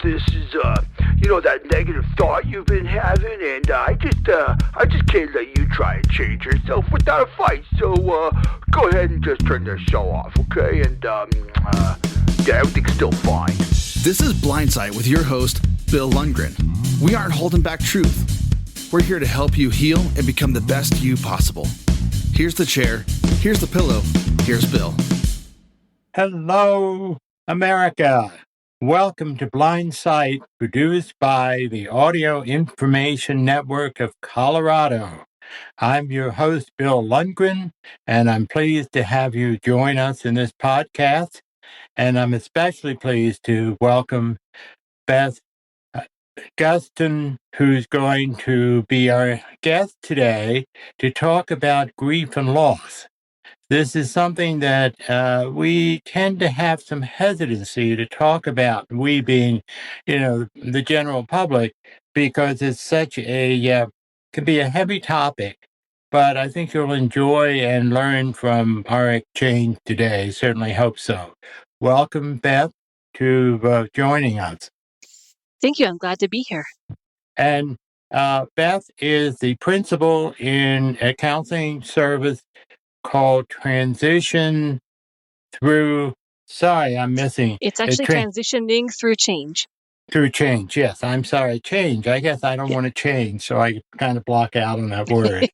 this is that negative thought you've been having, and I just can't let you try and change yourself without a fight. So go ahead and just turn the show off, okay? And yeah, everything's still fine. This is Blindsight with your host, Bill Lundgren. We aren't holding back truth. We're here to help you heal and become the best you possible. Here's the chair. Here's the pillow. Here's Bill. Hello, America. Welcome to Blindsight, produced by the Audio Information Network of Colorado. I'm your host, Bill Lundgren, and I'm pleased to have you join us in this podcast. And I'm especially pleased to welcome Beth Gustin, who's going to be our guest today to talk about grief and loss. This is something that we tend to have some hesitancy to talk about, we being, the general public, because it's such can be a heavy topic. But I think you'll enjoy and learn from our exchange today. Certainly hope so. Welcome, Beth, to joining us. Thank you. I'm glad to be here. And Beth is the principal in a counseling service called Transition Through. Sorry, I'm missing. It's actually transitioning through change. Through change, yes. I'm sorry, change. I guess I don't want to change, so I kind of block out on that word.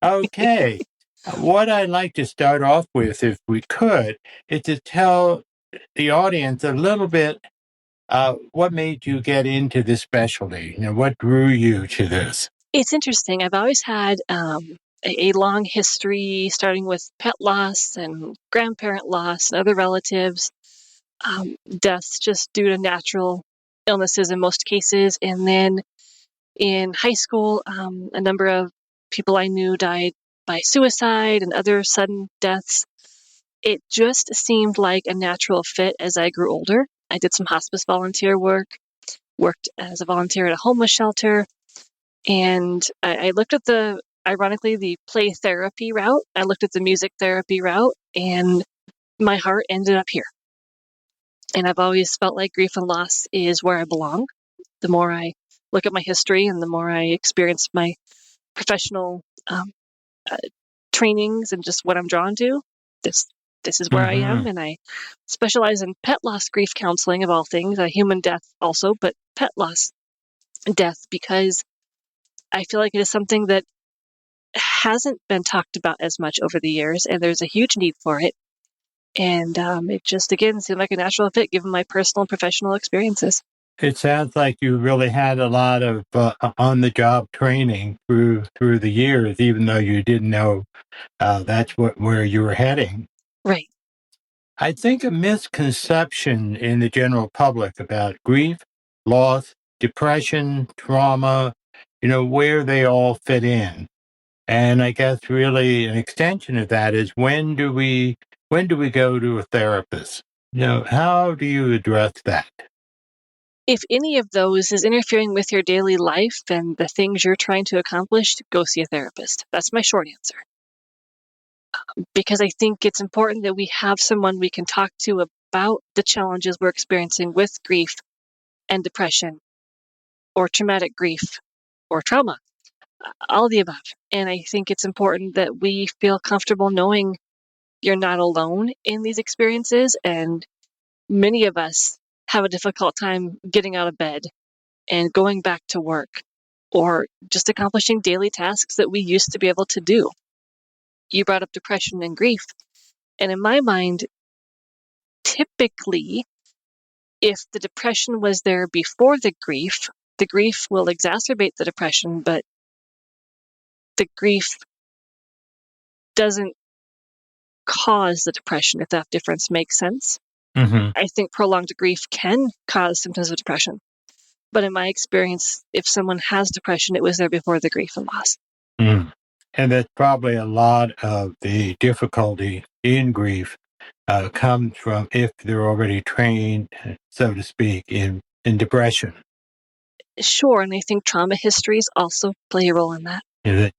Okay. What I'd like to start off with, if we could, is to tell the audience a little bit what made you get into this specialty? What drew you to this? It's interesting. I've always had a long history, starting with pet loss and grandparent loss and other relatives, deaths just due to natural illnesses in most cases. And then in high school, a number of people I knew died by suicide and other sudden deaths. It just seemed like a natural fit as I grew older. I did some hospice volunteer work, worked as a volunteer at a homeless shelter, and I looked at the play therapy route. I looked at the music therapy route, and my heart ended up here. And I've always felt like grief and loss is where I belong. The more I look at my history and the more I experience my professional trainings and just what I'm drawn to, this is where I am. And I specialize in pet loss grief counseling, of all things, human death also, but pet loss death, because I feel like it is something that hasn't been talked about as much over the years, and there's a huge need for it. And it just, again, seemed like a natural fit given my personal and professional experiences. It sounds like you really had a lot of on-the-job training through the years, even though you didn't know that's where you were heading. Right. I think a misconception in the general public about grief, loss, depression, trauma, where they all fit in. And I guess really an extension of that is when do we go to a therapist? How do you address that? If any of those is interfering with your daily life and the things you're trying to accomplish, go see a therapist. That's my short answer. Because I think it's important that we have someone we can talk to about the challenges we're experiencing with grief and depression, or traumatic grief, or trauma, all the above. And I think it's important that we feel comfortable knowing you're not alone in these experiences. And many of us have a difficult time getting out of bed and going back to work, or just accomplishing daily tasks that we used to be able to do. You brought up depression and grief. And in my mind, typically, if the depression was there before the grief will exacerbate the depression, but the grief doesn't cause the depression, if that difference makes sense. I think prolonged grief can cause symptoms of depression. But in my experience, if someone has depression, it was there before the grief and loss. And that's probably a lot of the difficulty in grief comes from if they're already trained, so to speak, in depression. Sure, and I think trauma histories also play a role in that.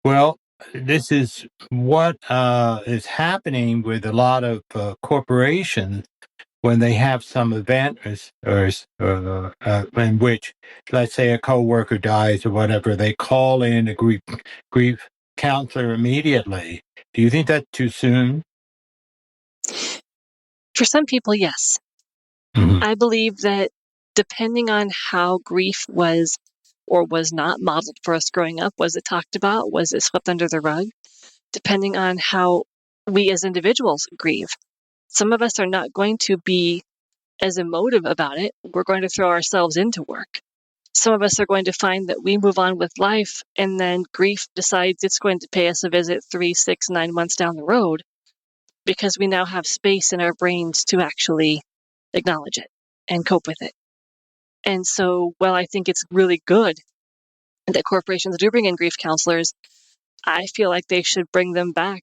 Well, this is what is happening with a lot of corporations when they have some event in which, let's say, a coworker dies or whatever, they call in a grief counselor immediately. Do you think that's too soon? For some people, yes. Mm-hmm. I believe that depending on how grief was or was not modeled for us growing up, was it talked about? Was it swept under the rug? Depending on how we as individuals grieve. Some of us are not going to be as emotive about it. We're going to throw ourselves into work. Some of us are going to find that we move on with life, and then grief decides it's going to pay us a visit 3, 6, 9 months down the road, because we now have space in our brains to actually acknowledge it and cope with it. And so, while I think it's really good that corporations do bring in grief counselors, I feel like they should bring them back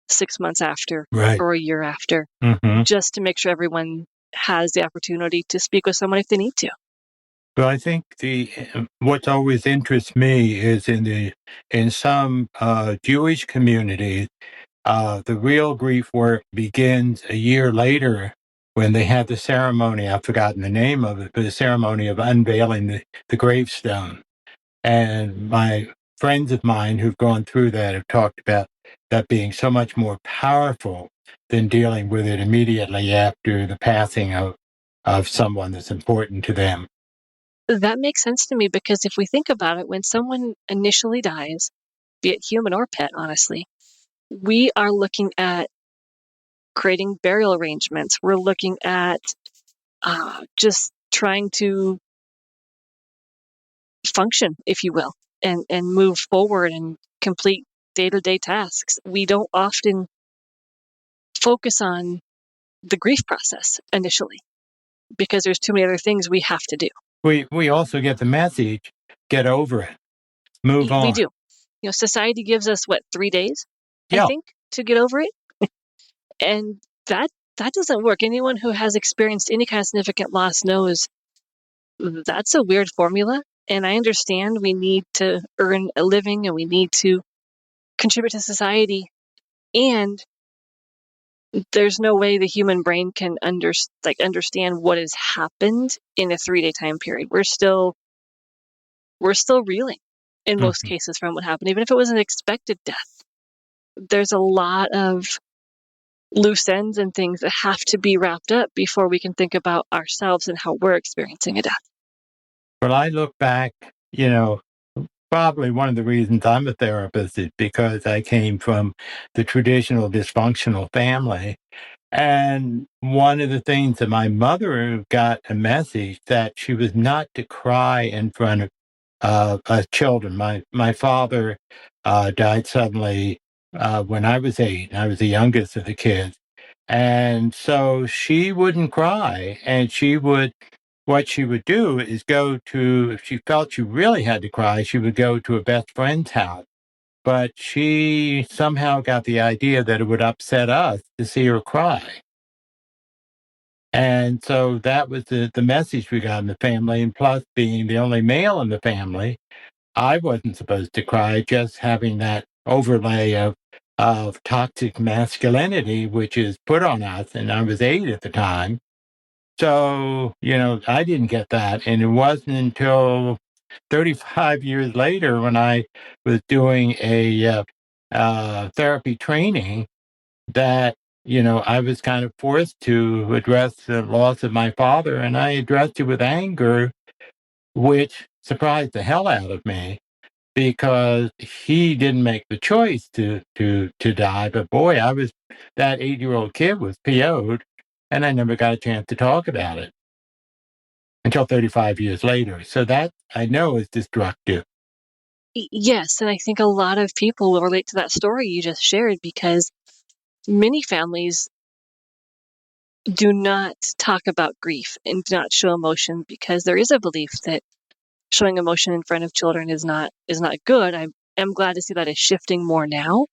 6 months after, Right. or a year after, Mm-hmm. just to make sure everyone has the opportunity to speak with someone if they need to. Well, I think what always interests me is in some Jewish communities, the real grief work begins a year later when they have the ceremony. I've forgotten the name of it, but the ceremony of unveiling the gravestone. And my friends of mine who've gone through that have talked about that being so much more powerful than dealing with it immediately after the passing of someone that's important to them. That makes sense to me, because if we think about it, when someone initially dies, be it human or pet, honestly, we are looking at creating burial arrangements. We're looking at just trying to function, if you will, and move forward and complete day-to-day tasks. We don't often focus on the grief process initially, because there's too many other things we have to do. We also get the message, get over it, move on. We do. Society gives us, 3 days, I Yeah. think, to get over it. And that doesn't work. Anyone who has experienced any kind of significant loss knows that's a weird formula. And I understand we need to earn a living and we need to contribute to society. And there's no way the human brain can understand what has happened in a 3-day time period. We're still reeling in most cases from what happened, even if it was an expected death. There's a lot of loose ends and things that have to be wrapped up before we can think about ourselves and how we're experiencing a death. Well, I look back, probably one of the reasons I'm a therapist is because I came from the traditional dysfunctional family. And one of the things that my mother got a message that she was not to cry in front of children. My father died suddenly when I was 8. I was the youngest of the kids. And so she wouldn't cry. And what she would do is go to, if she felt she really had to cry, she would go to a best friend's house. But she somehow got the idea that it would upset us to see her cry. And so that was the message we got in the family. And plus, being the only male in the family, I wasn't supposed to cry, just having that overlay of toxic masculinity, which is put on us. And I was 8 at the time. So, I didn't get that. And it wasn't until 35 years later when I was doing a therapy training that, I was kind of forced to address the loss of my father. And I addressed it with anger, which surprised the hell out of me because he didn't make the choice to die. But boy, that 8-year-old kid was PO'd, and I never got a chance to talk about it until 35 years later. So that I know is destructive. Yes, and I think a lot of people will relate to that story you just shared, because many families do not talk about grief and do not show emotion, because there is a belief that showing emotion in front of children is not good. I am glad to see that is shifting more now,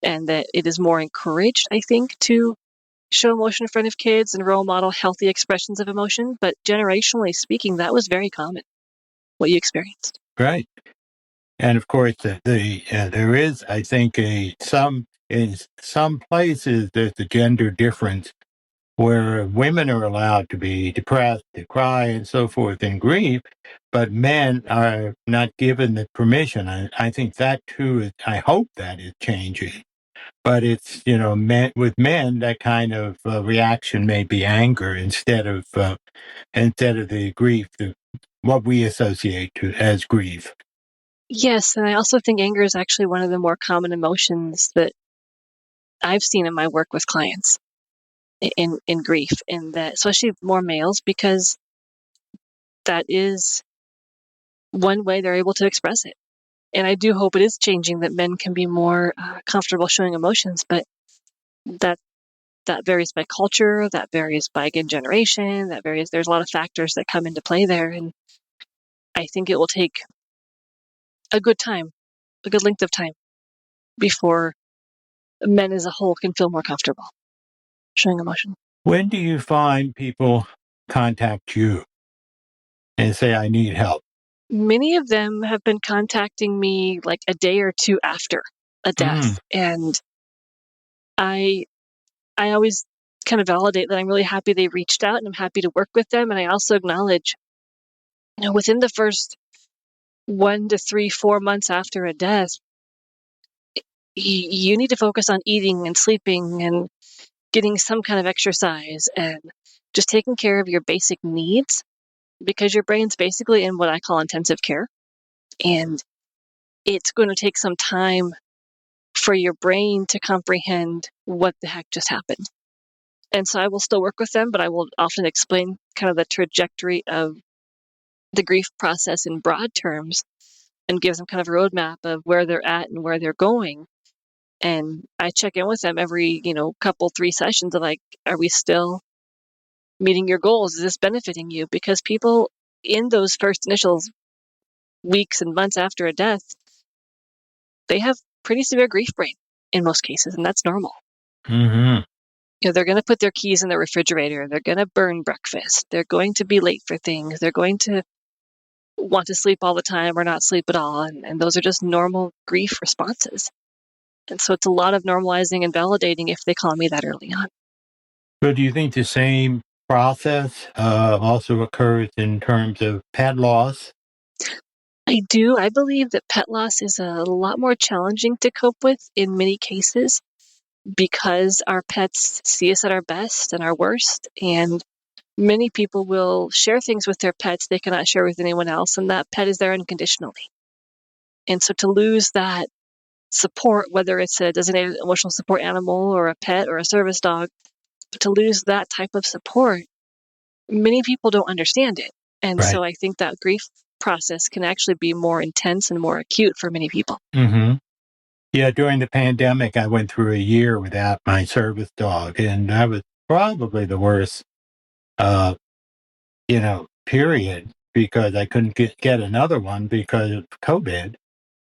and that it is more encouraged, I think, to show emotion in front of kids and role model healthy expressions of emotion. But generationally speaking, that was very common, what you experienced. Right. And of course, there is, I think, in some places there's a gender difference where women are allowed to be depressed, to cry, and so forth in grief, but men are not given the permission. I think that too is, I hope that is changing. But it's, with men, that kind of reaction may be anger instead of the grief, what we associate as grief. Yes, and I also think anger is actually one of the more common emotions that I've seen in my work with clients in grief, and that especially more males, because that is one way they're able to express it. And I do hope it is changing, that men can be more comfortable showing emotions, but that varies by culture, that varies by generation, that varies. There's a lot of factors that come into play there, and I think it will take a good length of time before men as a whole can feel more comfortable showing emotion. When do you find people contact you and say, I need help? Many of them have been contacting me like a day or two after a death. And I always kind of validate that I'm really happy they reached out, and I'm happy to work with them. And I also acknowledge, within the first 1 to 3, 4 months after a death, you need to focus on eating and sleeping and getting some kind of exercise and just taking care of your basic needs, because your brain's basically in what I call intensive care. And it's going to take some time for your brain to comprehend what the heck just happened. And so I will still work with them, but I will often explain kind of the trajectory of the grief process in broad terms and give them kind of a roadmap of where they're at and where they're going. And I check in with them every, couple, 3 sessions of like, are we still meeting your goals? Is this benefiting you? Because people in those first initial weeks and months after a death, they have pretty severe grief brain in most cases, and that's normal. Mm-hmm. They're going to put their keys in the refrigerator. They're going to burn breakfast. They're going to be late for things. They're going to want to sleep all the time or not sleep at all. And those are just normal grief responses. And so it's a lot of normalizing and validating if they call me that early on. But do you think the same process also occurs in terms of pet loss? I do. I believe that pet loss is a lot more challenging to cope with in many cases, because our pets see us at our best and our worst. And many people will share things with their pets they cannot share with anyone else, and that pet is there unconditionally. And so to lose that support, whether it's a designated emotional support animal or a pet or a service dog, to lose that type of support, many people don't understand it. And Right. so I think that grief process can actually be more intense and more acute for many people. Mm-hmm. Yeah, during the pandemic, I went through a year without my service dog, and that was probably the worst, period, because I couldn't get another one because of COVID,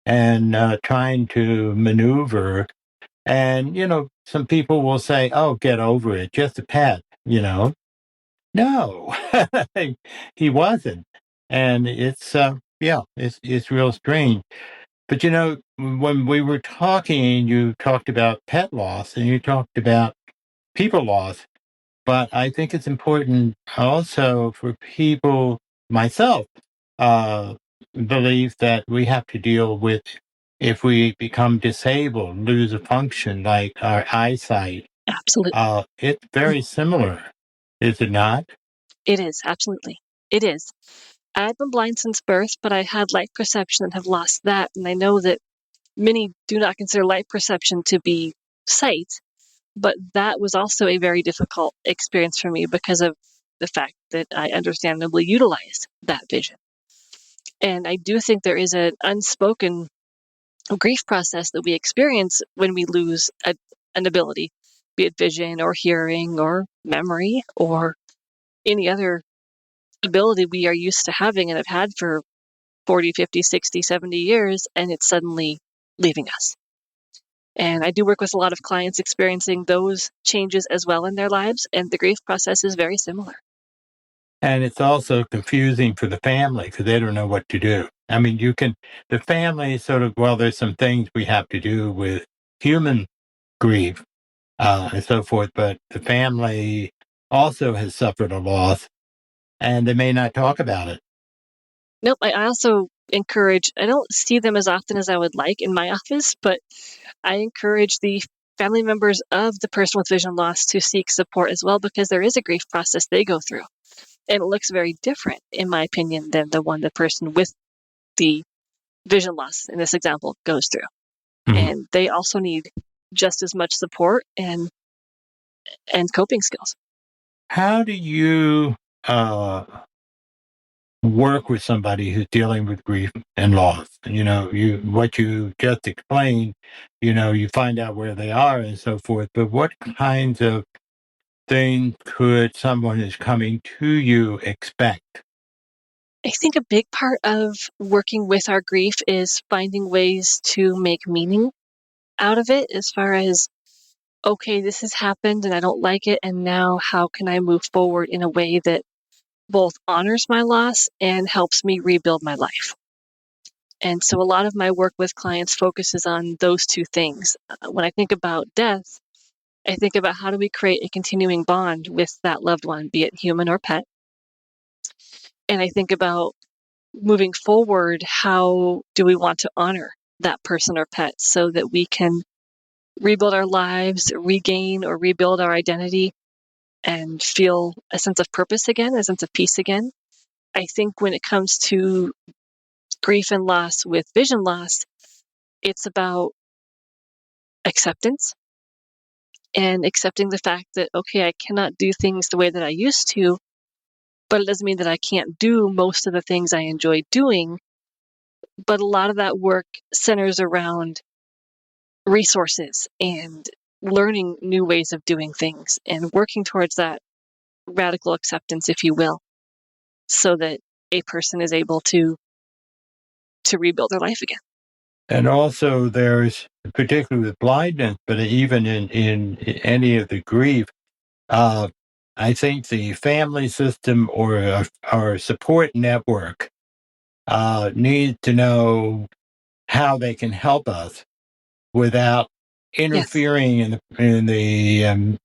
and trying to maneuver. And, some people will say, oh, get over it, just a pet, No, he wasn't. And it's real strange. But when we were talking, you talked about pet loss and you talked about people loss. But I think it's important also for people, myself, uh, believe that we have to deal with if we become disabled, lose a function like our eyesight. Absolutely. It's very similar, is it not? It is. Absolutely. It is. I've been blind since birth, but I had light perception and have lost that. And I know that many do not consider light perception to be sight, but that was also a very difficult experience for me because of the fact that I understandably utilize that vision. And I do think there is an unspoken grief process that we experience when we lose an ability, be it vision or hearing or memory or any other ability we are used to having and have had for 40, 50, 60, 70 years, and it's suddenly leaving us. And I do work with a lot of clients experiencing those changes as well in their lives, and the grief process is very similar. And it's also confusing for the family because they don't know what to do. I mean, the family sort of, well, there's some things we have to do with human grief and so forth, but the family also has suffered a loss, and they may not talk about it. Nope, I also encourage, I don't see them as often as I would like in my office, but I encourage the family members of the person with vision loss to seek support as well, because there is a grief process they go through. And it looks very different, in my opinion, than the one the person with the vision loss in this example goes through. Mhm. And they also need just as much support and coping skills. How do you work with somebody who's dealing with grief and loss? What you just explained, you find out where they are and so forth, but what kinds of things could someone who's coming to you expect? I think a big part of working with our grief is finding ways to make meaning out of it, as far as, okay, this has happened and I don't like it, and now how can I move forward in a way that both honors my loss and helps me rebuild my life? And so a lot of my work with clients focuses on those two things. When I think about death, I think about how do we create a continuing bond with that loved one, be it human or pet. And I think about moving forward, how do we want to honor that person or pet so that we can rebuild our lives, regain or rebuild our identity, and feel a sense of purpose again, a sense of peace again. I think when it comes to grief and loss with vision loss, it's about acceptance and accepting the fact that, okay, I cannot do things the way that I used to, but it doesn't mean that I can't do most of the things I enjoy doing. But a lot of that work centers around resources and learning new ways of doing things and working towards that radical acceptance, if you will, so that a person is able to rebuild their life again. And also there's, particularly with blindness, but even in any of the grief, I think the family system or support network needs to know how they can help us without Yes, interfering in the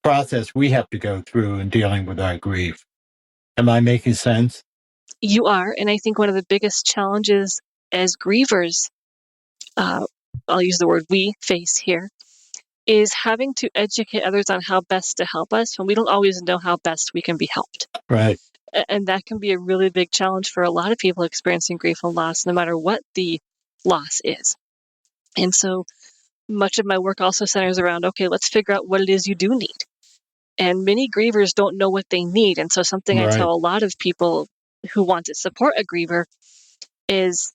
process we have to go through in dealing with our grief. Am I making sense? you are. And I think one of the biggest challenges as grievers, I'll use the word we face here, is having to educate others on how best to help us when we don't always know how best we can be helped. Right. And that can be a really big challenge for a lot of people experiencing grief and loss, no matter what the loss is. And so much of my work also centers around, okay, let's figure out what it is you do need. And many grievers don't know what they need. And so something I Right. tell a lot of people who want to support a griever is,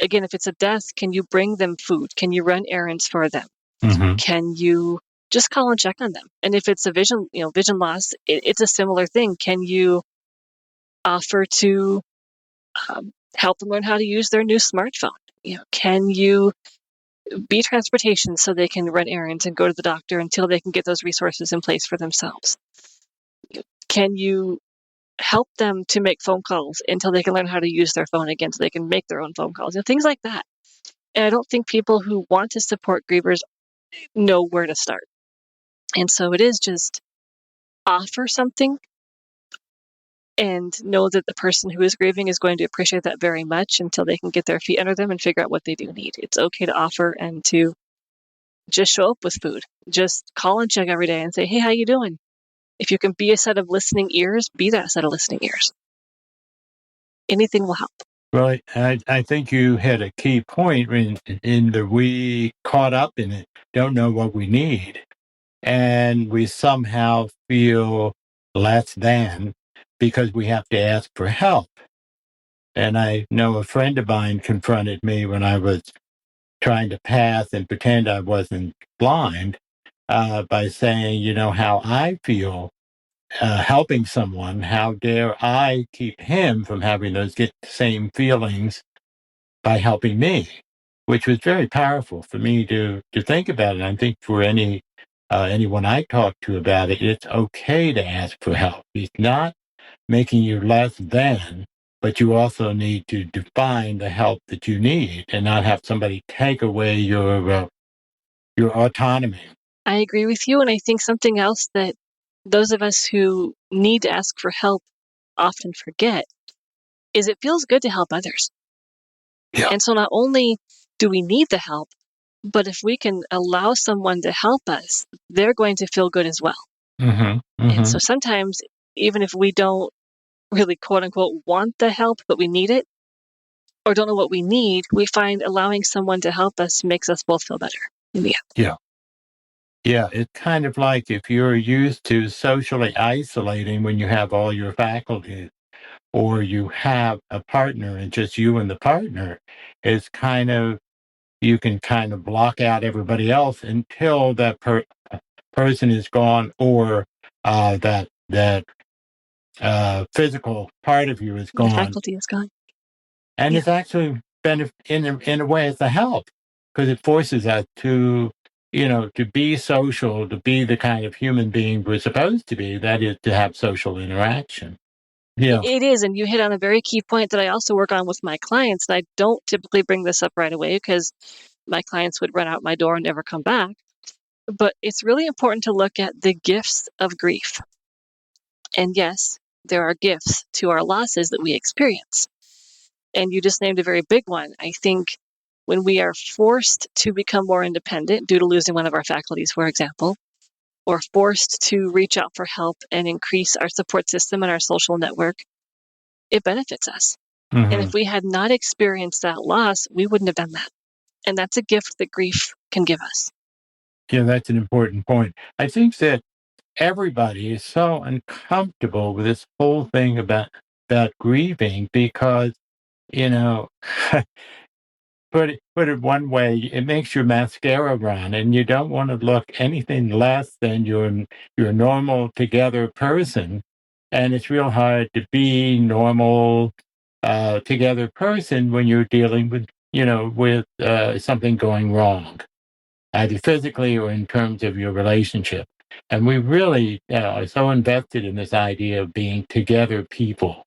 again, if it's a death, can you bring them food? Can you run errands for them? Mm-hmm. Can you just call and check on them? And if it's a vision loss, it's a similar thing. Can you offer to help them learn how to use their new smartphone? Can you be transportation so they can run errands and go to the doctor until they can get those resources in place for themselves? Can you help them to make phone calls until they can learn how to use their phone again so they can make their own phone calls? Things like that. And I don't think people who want to support grievers know where to start. And so it is just offer something and know that the person who is grieving is going to appreciate that very much until they can get their feet under them and figure out what they do need. It's okay to offer and to just show up with food. Just call and check every day and say, hey, how you doing? If you can be a set of listening ears, be that set of listening ears. Anything will help. Well, I think you had a key point in that we caught up in it, don't know what we need, and we somehow feel less than because we have to ask for help. And I know a friend of mine confronted me when I was trying to pass and pretend I wasn't blind by saying, how I feel helping someone, how dare I keep him from having those same feelings by helping me, which was very powerful for me to think about it. I think for anyone I talk to about it, it's okay to ask for help. It's not making you less than, but you also need to define the help that you need and not have somebody take away your autonomy. I agree with you. And I think something else that those of us who need to ask for help often forget is it feels good to help others. Yeah. And so not only do we need the help, but if we can allow someone to help us, they're going to feel good as well. Mm-hmm. And Mm-hmm. so sometimes, even if we don't really quote unquote want the help, but we need it, or don't know what we need, we find allowing someone to help us makes us both feel better in the end. Yeah. Yeah. It's kind of like if you're used to socially isolating when you have all your faculties, or you have a partner and just you and the partner, it's kind of, you can kind of block out everybody else until that person is gone, or that physical part of you is The gone. faculty is gone. And Yeah. it's actually in a way, it's a help, because it forces us to, to be social, to be the kind of human being we're supposed to be. That is, to have social interaction. Yeah. It is, and you hit on a very key point that I also work on with my clients. And I don't typically bring this up right away because my clients would run out my door and never come back. But it's really important to look at the gifts of grief. And yes, there are gifts to our losses that we experience. And you just named a very big one. I think when we are forced to become more independent due to losing one of our faculties, for example, or forced to reach out for help and increase our support system and our social network, it benefits us. And if Hmm. we had not experienced that loss, we wouldn't have done that. And that's a gift that grief can give us. Yeah, that's an important point. I think that everybody is so uncomfortable with this whole thing about grieving because, you know, put it one way, it makes your mascara run, and you don't want to look anything less than your normal together person. And it's real hard to be normal together person when you're dealing with something going wrong, either physically or in terms of your relationship. And we really are so invested in this idea of being together people.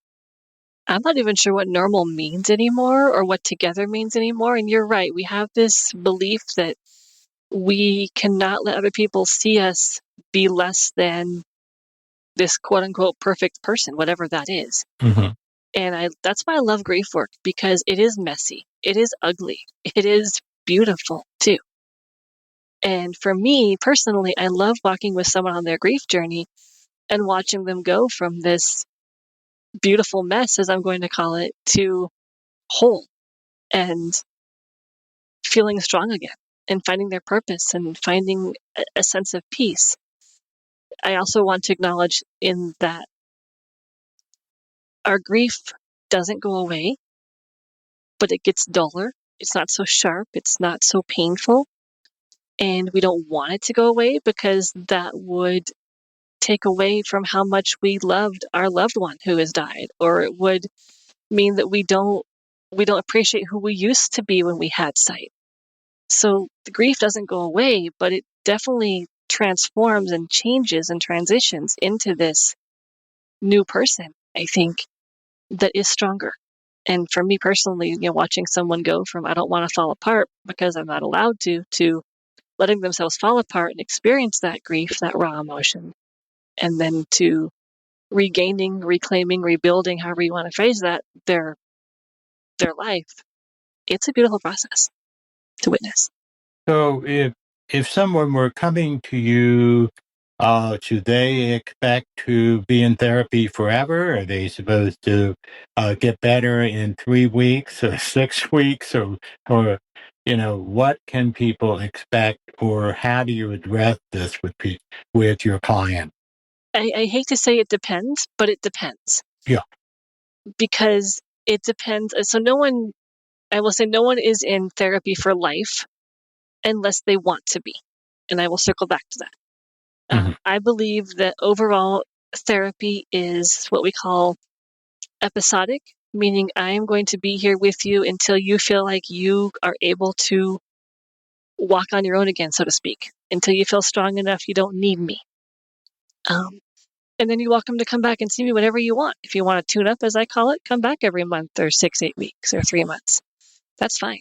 I'm not even sure what normal means anymore or what together means anymore. And you're right. We have this belief that we cannot let other people see us be less than this quote unquote perfect person, whatever that is. Hmm. And that's why I love grief work, because it is messy. It is ugly. It is beautiful too. And for me personally, I love walking with someone on their grief journey and watching them go from this beautiful mess, as I'm going to call it, to whole and feeling strong again and finding their purpose and finding a sense of peace. I also want to acknowledge in that our grief doesn't go away, but it gets duller. It's not so sharp. It's not so painful. And we don't want it to go away because that would take away from how much we loved our loved one who has died, or it would mean that we don't appreciate who we used to be when we had sight. So the grief doesn't go away, but it definitely transforms and changes and transitions into this new person, I think, that is stronger. And for me personally, watching someone go from I don't want to fall apart because I'm not allowed to letting themselves fall apart and experience that grief, that raw emotion, and then to regaining, reclaiming, rebuilding, however you want to phrase that, their life. It's a beautiful process to witness. So if someone were coming to you, should they expect to be in therapy forever? Are they supposed to get better in 3 weeks or 6 weeks, or what can people expect, or how do you address this with your client? I hate to say it depends, but it depends. Yeah. Because it depends. So I will say no one is in therapy for life unless they want to be. And I will circle back to that. Hmm. I believe that overall therapy is what we call episodic, meaning I am going to be here with you until you feel like you are able to walk on your own again, so to speak, until you feel strong enough you don't need me. And then you're welcome to come back and see me whenever you want. If you want to tune up, as I call it, come back every month or 6, 8 weeks or 3 months. That's fine.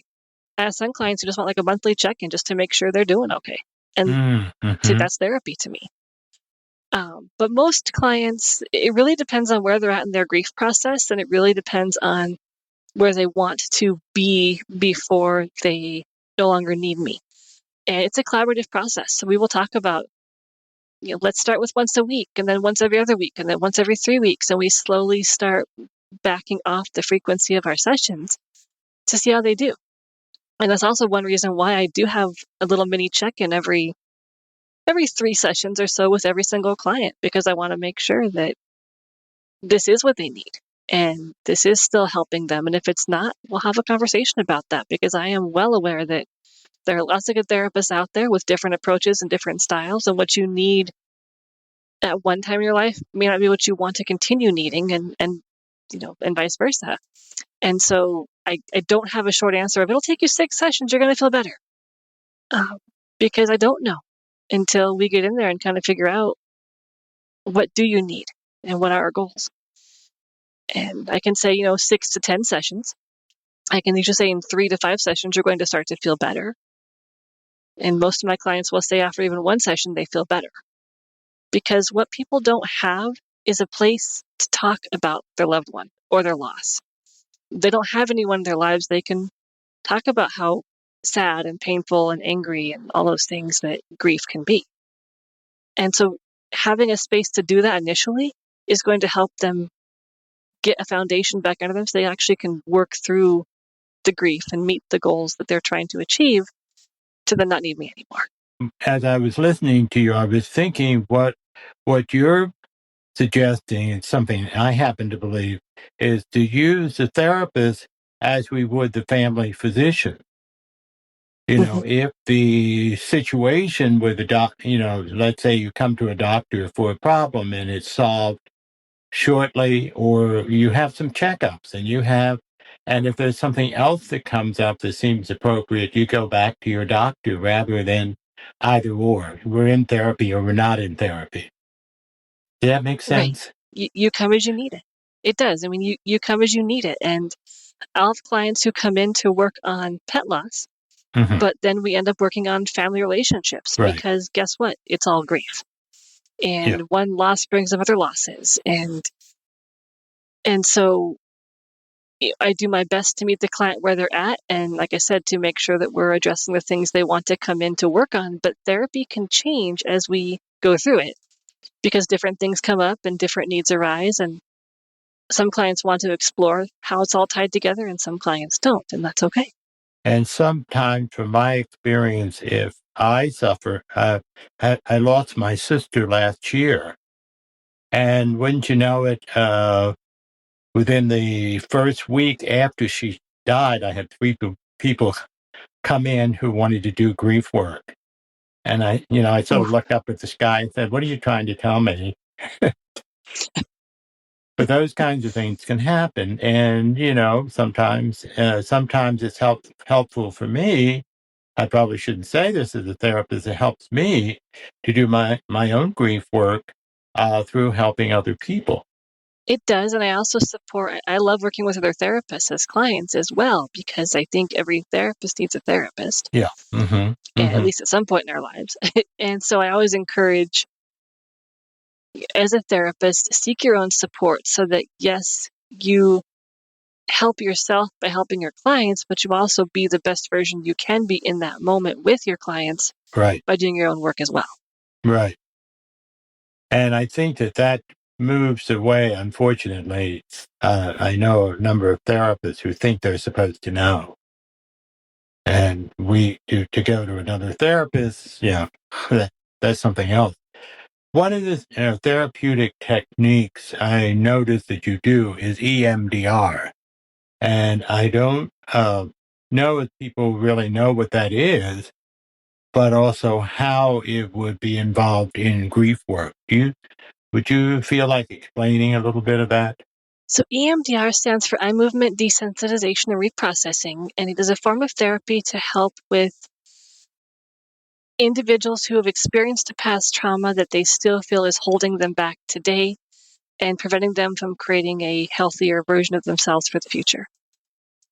I have some clients who just want like a monthly check-in just to make sure they're doing okay. And Mm-hmm. that's therapy to me. But most clients, it really depends on where they're at in their grief process, and it really depends on where they want to be before they no longer need me. And it's a collaborative process. So we will talk about, let's start with once a week, and then once every other week, and then once every 3 weeks. And we slowly start backing off the frequency of our sessions to see how they do. And that's also one reason why I do have a little mini check-in every 3 sessions or so with every single client, because I want to make sure that this is what they need and this is still helping them. And if it's not, we'll have a conversation about that, because I am well aware that there are lots of good therapists out there with different approaches and different styles, and what you need at one time in your life may not be what you want to continue needing, and vice versa. And so I don't have a short answer of it'll take you 6 sessions, you're going to feel better. Because I don't know until we get in there and kind of figure out what do you need and what are our goals. And I can say, 6 to 10 sessions. I can usually say in 3 to 5 sessions, you're going to start to feel better. And most of my clients will say after even 1 session, they feel better. Because what people don't have is a place to talk about their loved one or their loss. They don't have anyone in their lives they can talk about how sad and painful and angry and all those things that grief can be. And so having a space to do that initially is going to help them get a foundation back under them so they actually can work through the grief and meet the goals that they're trying to achieve to then not need me anymore. As I was listening to you, I was thinking what you're suggesting, and something I happen to believe, is to use the therapist as we would the family physician. If the situation with the let's say you come to a doctor for a problem and it's solved shortly, or you have some checkups and if there's something else that comes up that seems appropriate, you go back to your doctor rather than either or. We're in therapy or we're not in therapy. Does that make sense? Right. You come as you need it. It does. I mean, you come as you need it. And I'll have clients who come in to work on pet loss, but then we end up working on family relationships, because guess what? It's all grief. And one loss brings up other losses. And so I do my best to meet the client where they're at. And like I said, to make sure that we're addressing the things they want to come in to work on. But therapy can change as we go through it, because different things come up and different needs arise. And some clients want to explore how it's all tied together and some clients don't. And that's okay. And sometimes, from my experience, if I suffer, I lost my sister last year. And wouldn't you know it, within the first week after she died, I had 3 people come in who wanted to do grief work. And I sort of looked up at the sky and said, "What are you trying to tell me?" But those kinds of things can happen. And, sometimes it's helpful for me. I probably shouldn't say this as a therapist. It helps me to do my own grief work through helping other people. It does. And I also I love working with other therapists as clients as well, because I think every therapist needs a therapist. Yeah. Mm-hmm. At least at some point in our lives. And so I always encourage, as a therapist, seek your own support so that, yes, you help yourself by helping your clients, but you also be the best version you can be in that moment with your clients by doing your own work as well. Right. And I think that moves away, unfortunately. I know a number of therapists who think they're supposed to know. And to go to another therapist, that's something else. One of the therapeutic techniques I noticed that you do is EMDR. And I don't know if people really know what that is, but also how it would be involved in grief work. Would you feel like explaining a little bit of that? So EMDR stands for eye movement desensitization and reprocessing, and it is a form of therapy to help with individuals who have experienced a past trauma that they still feel is holding them back today and preventing them from creating a healthier version of themselves for the future.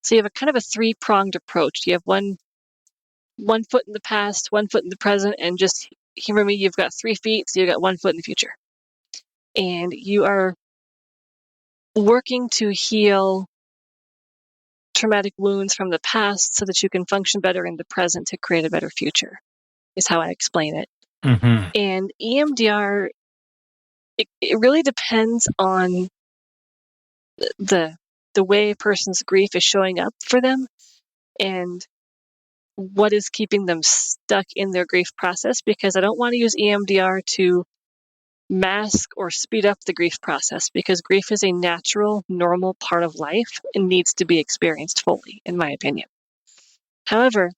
So you have a kind of a 3-pronged approach. You have one foot in the past, 1 foot in the present, and just humor me, you've got 3 feet, so you've got 1 foot in the future. and you are working to heal traumatic wounds from the past so that you can function better in the present to create a better future, is how I explain it. Mm-hmm. And EMDR, it really depends on the way a person's grief is showing up for them and what is keeping them stuck in their grief process, because I don't want to use EMDR to mask or speed up the grief process, because grief is a natural, normal part of life and needs to be experienced fully, in my opinion. However,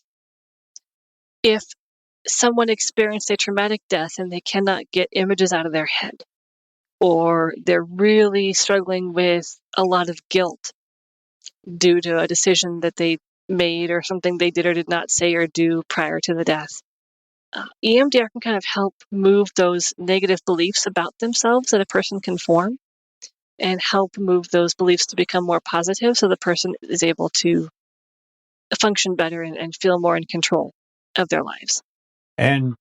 if someone experienced a traumatic death and they cannot get images out of their head, or they're really struggling with a lot of guilt due to a decision that they made or something they did or did not say or do prior to the death, EMDR can kind of help move those negative beliefs about themselves that a person can form and help move those beliefs to become more positive so the person is able to function better and feel more in control of their lives. And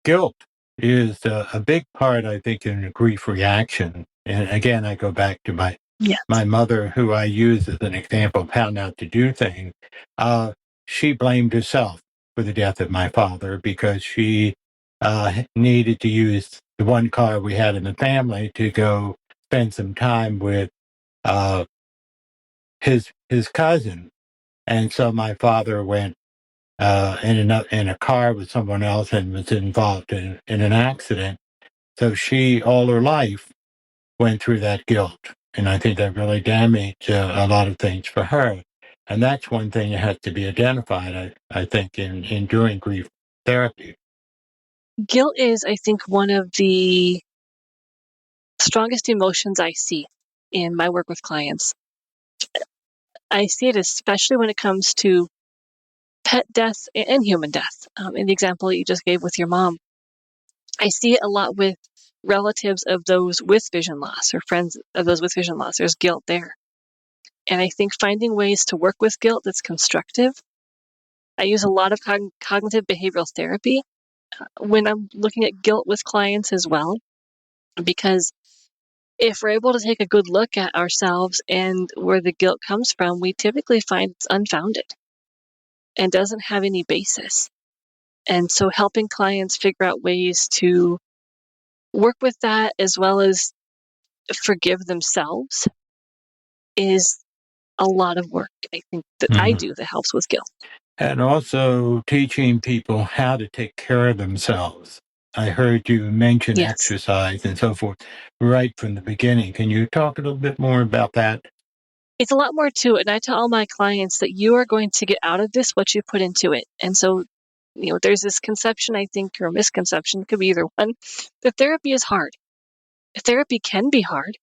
guilt is a big part, I think, in a grief reaction. And again, I go back to my mother, who I use as an example of how not to do things. She blamed herself for the death of my father because she needed to use the one car we had in the family to go spend some time with his cousin. And so my father went in a car with someone else and was involved in an accident. So she, all her life, went through that guilt. And I think that really damaged a lot of things for her. And that's one thing that has to be identified, I think, in doing grief therapy. Guilt is, I think, one of the strongest emotions I see in my work with clients. I see it especially when it comes to pet death and human death. In the example you just gave with your mom, I see it a lot with relatives of those with vision loss or friends of those with vision loss. There's guilt there. And I think finding ways to work with guilt that's constructive. I use a lot of cognitive behavioral therapy when I'm looking at guilt with clients as well, because if we're able to take a good look at ourselves and where the guilt comes from, we typically find it's unfounded and doesn't have any basis. And so helping clients figure out ways to work with that as well as forgive themselves is a lot of work, I think, that I do that helps with guilt. And also teaching people how to take care of themselves. I heard you mention exercise and so forth right from the beginning. Can you talk a little bit more about that? It's a lot more to it. And I tell all my clients that you are going to get out of this what you put into it. And so, there's this conception, I think, or misconception, could be either one, that therapy is hard. Therapy can be hard,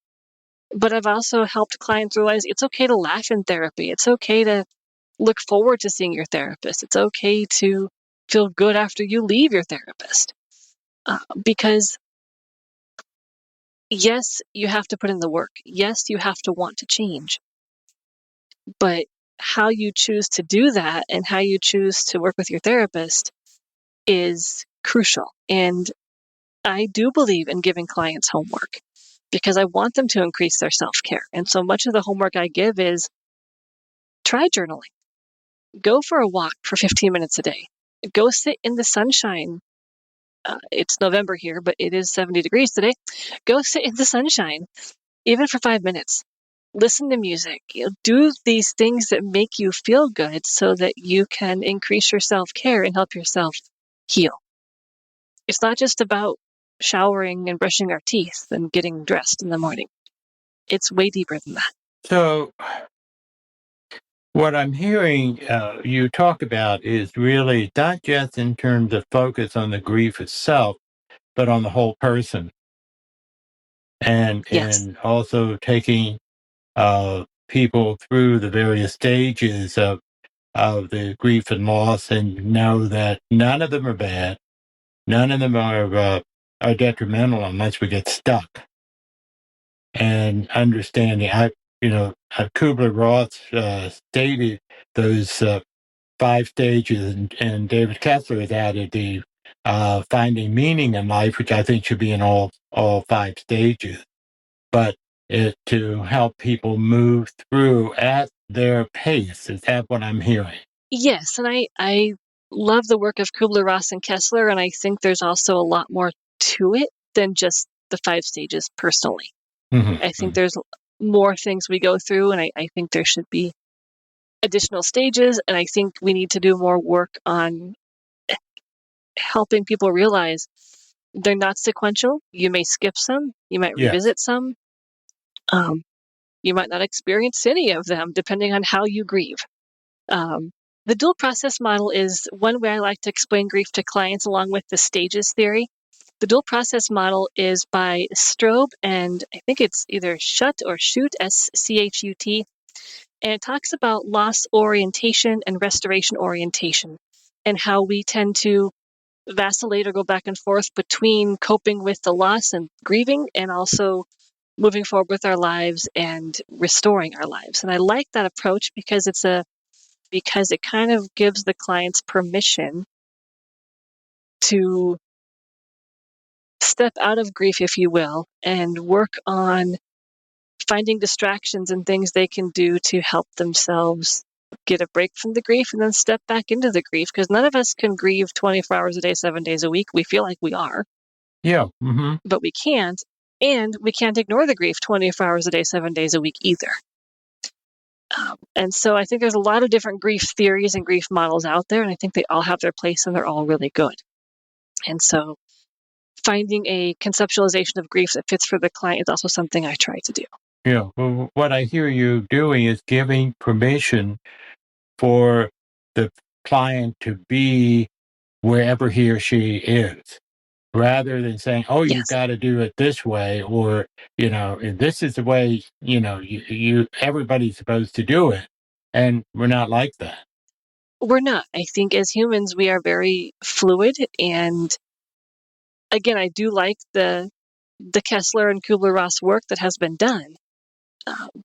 but I've also helped clients realize it's okay to laugh in therapy. It's okay to look forward to seeing your therapist. It's okay to feel good after you leave your therapist. Because yes, you have to put in the work. Yes, you have to want to change. But how you choose to do that and how you choose to work with your therapist is crucial. And I do believe in giving clients homework because I want them to increase their self-care. And so much of the homework I give is try journaling. Go for a walk for 15 minutes a day. Go sit in the sunshine. It's November here, but it is 70 degrees today. Go sit in the sunshine, even for 5 minutes. Listen to music. Do these things that make you feel good so that you can increase your self-care and help yourself heal. It's not just about showering and brushing our teeth and getting dressed in the morning. It's way deeper than that. So what I'm hearing you talk about is really not just in terms of focus on the grief itself, but on the whole person. And also taking people through the various stages of the grief and loss, and know that none of them are bad, none of them are detrimental unless we get stuck. And understanding, Kubler-Ross stated those 5 stages, and David Kessler has added the finding meaning in life, which I think should be in all 5 stages. but to help people move through at their pace. Is that what I'm hearing? Yes, and I love the work of Kubler-Ross and Kessler, and I think there's also a lot more to it than just the 5 stages personally. Mm-hmm. I think there's more things we go through, and I think there should be additional stages, and I think we need to do more work on helping people realize they're not sequential. You may skip some, you might revisit some, you might not experience any of them, depending on how you grieve. The dual process model is one way I like to explain grief to clients along with the stages theory. The dual process model is by Strobe, and I think it's either Schutt or Schut, S-C-H-U-T, and it talks about loss orientation and restoration orientation, and how we tend to vacillate or go back and forth between coping with the loss and grieving, and also moving forward with our lives and restoring our lives. And I like that approach because it kind of gives the clients permission to step out of grief, if you will, and work on finding distractions and things they can do to help themselves get a break from the grief and then step back into the grief, because none of us can grieve 24 hours a day, 7 days a week. We feel like we are. Yeah. Mm-hmm. But we can't. And we can't ignore the grief 24 hours a day, 7 days a week either. And so I think there's a lot of different grief theories and grief models out there, and I think they all have their place and they're all really good. And so finding a conceptualization of grief that fits for the client is also something I try to do. Yeah. Well, what I hear you doing is giving permission for the client to be wherever he or she is, rather than saying, oh, you got to do it this way, or, this is the way, everybody's supposed to do it. And we're not like that. We're not. I think as humans, we are very fluid. And again, I do like the Kessler and Kubler-Ross work that has been done,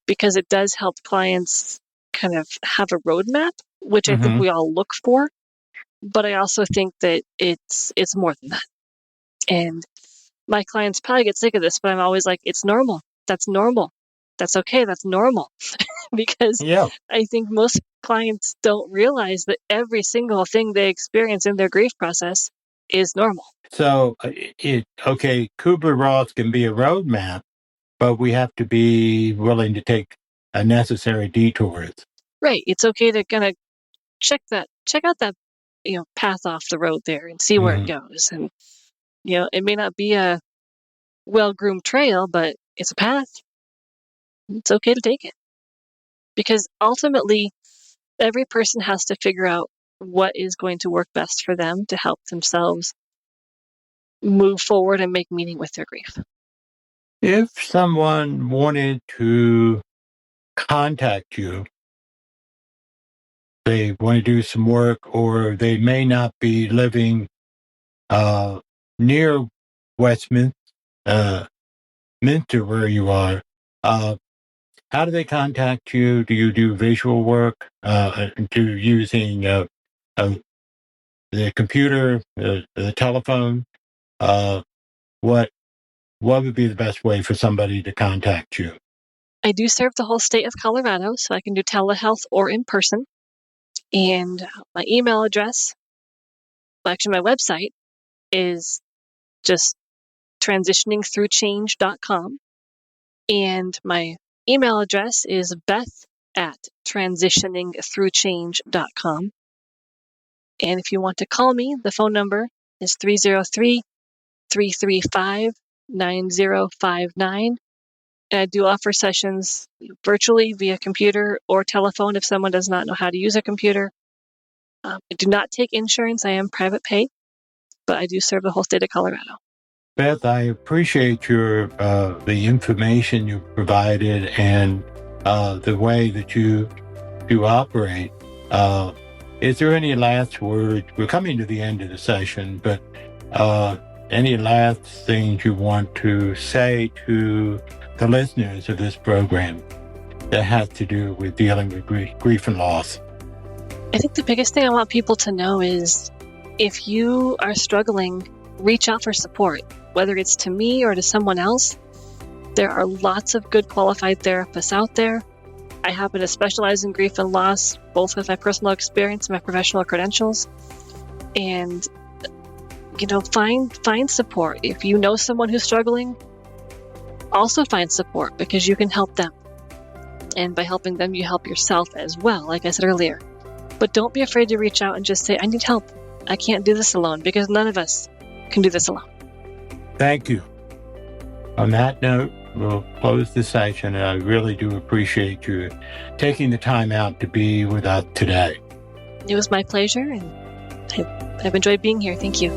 because it does help clients kind of have a roadmap, which I think we all look for. But I also think that it's more than that. And my clients probably get sick of this, but I'm always like, it's normal. That's normal. That's okay. That's normal. Because I think most clients don't realize that every single thing they experience in their grief process is normal. So, Kubler-Ross can be a roadmap, but we have to be willing to take necessary detours. Right. It's okay to kind of check out that, path off the road there and see where it goes. And, it may not be a well-groomed trail, but it's a path. It's okay to take it. Because ultimately, every person has to figure out what is going to work best for them to help themselves move forward and make meaning with their grief. If someone wanted to contact you, they want to do some work, or they may not be living near Westminster, Minster, where you are, how do they contact you? Do you do visual work? Using the computer, the telephone? What would be the best way for somebody to contact you? I do serve the whole state of Colorado, so I can do telehealth or in person. And my email address, actually my website, is just transitioningthroughchange.com. And my email address is beth@transitioningthroughchange.com. And if you want to call me, the phone number is 303-335-9059. And I do offer sessions virtually via computer or telephone if someone does not know how to use a computer. I do not take insurance. I am private pay, but I do serve the whole state of Colorado. Beth, I appreciate your the information you provided and the way that you operate. Is there any last words? We're coming to the end of the session, but any last things you want to say to the listeners of this program that has to do with dealing with grief and loss? I think the biggest thing I want people to know is if you are struggling, reach out for support, whether it's to me or to someone else. There are lots of good qualified therapists out there. I happen to specialize in grief and loss, both with my personal experience and my professional credentials. And, find support. If you know someone who's struggling, also find support, because you can help them. And by helping them, you help yourself as well, like I said earlier. But don't be afraid to reach out and just say, I need help. I can't do this alone, because none of us can do this alone. Thank you. On that note, we'll close the session, and I really do appreciate you taking the time out to be with us today. It was my pleasure, and I've enjoyed being here. Thank you.